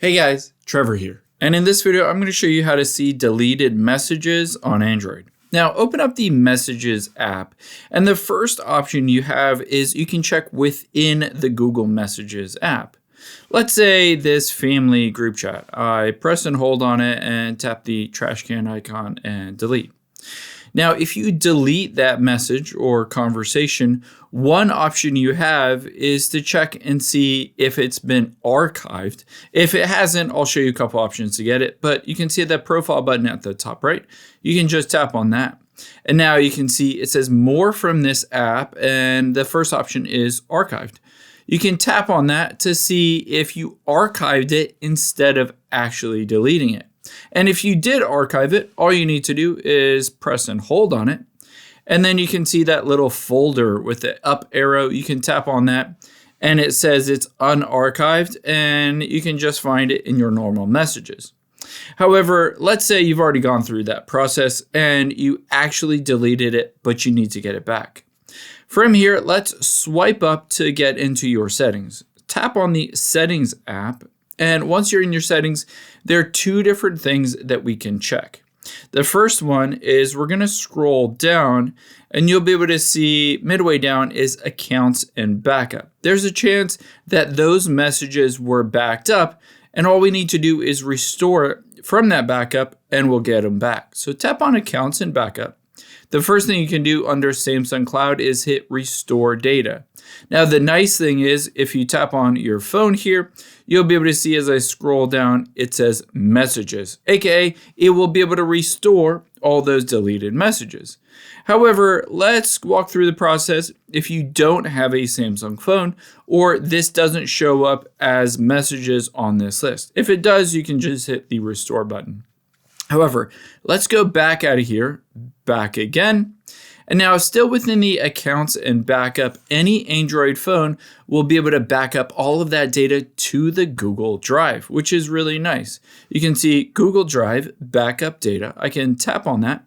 Hey guys, Trevor here. And in this video, I'm going to show you how to see deleted messages on Android. Now, open up the Messages app, and the first option you have is you can check within the Google Messages app. Let's say this family group chat. I press and hold on it and tap the trash can icon and delete. Now, if you delete that message or conversation, one option you have is to check and see if it's been archived. If it hasn't, I'll show you a couple options to get it, but you can see that profile button at the top right. You can just tap on that. And now you can see it says more from this app, and the first option is archived. You can tap on that to see if you archived it instead of actually deleting it. And if you did archive it, all you need to do is press and hold on it. And then you can see that little folder with the up arrow. You can tap on that and it says it's unarchived, and you can just find it in your normal messages. However, let's say you've already gone through that process and you actually deleted it, but you need to get it back. From here, let's swipe up to get into your settings. Tap on the Settings app. And once you're in your settings, there are two different things that we can check. The first one is we're going to scroll down, and you'll be able to see midway down is Accounts and Backup. There's a chance that those messages were backed up, and all we need to do is restore it from that backup, and we'll get them back. So tap on Accounts and Backup. The first thing you can do under Samsung Cloud is hit Restore Data. Now, the nice thing is if you tap on your phone here, you'll be able to see as I scroll down, it says Messages, aka it will be able to restore all those deleted messages. However, let's walk through the process if you don't have a Samsung phone or this doesn't show up as messages on this list. If it does, you can just hit the Restore button. However, let's go back out of here, back again. And now still within the Accounts and Backup, any Android phone will be able to back up all of that data to the Google Drive, which is really nice. You can see Google Drive backup data. I can tap on that.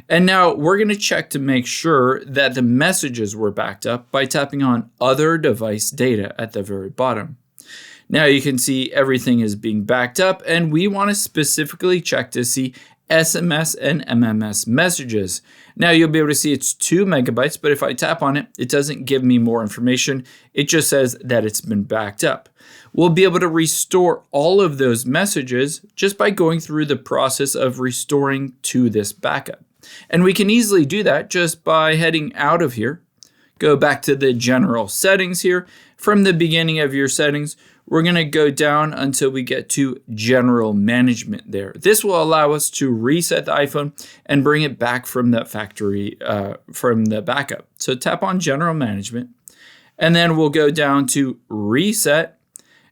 And now we're going to check to make sure that the messages were backed up by tapping on Other Device Data at the very bottom. Now you can see everything is being backed up, and we want to specifically check to see SMS and MMS messages. Now you'll be able to see it's 2 megabytes, but if I tap on it, it doesn't give me more information. It just says that it's been backed up. We'll be able to restore all of those messages just by going through the process of restoring to this backup. And we can easily do that just by heading out of here. Go back to the general settings here. From the beginning of your settings, we're going to go down until we get to general management there. This will allow us to reset the iPhone and bring it back from the factory, from the backup. So tap on general management, and then we'll go down to reset.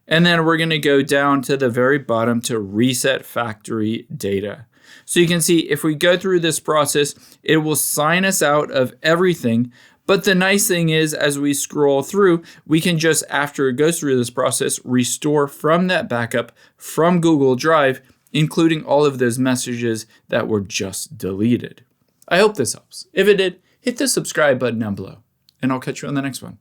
And then we're going to go down to the very bottom to reset factory data. So you can see if we go through this process, it will sign us out of everything. But the nice thing is, as we scroll through, we can just, after it goes through this process, restore from that backup from Google Drive, including all of those messages that were just deleted. I hope this helps. If it did, hit the subscribe button down below, and I'll catch you on the next one.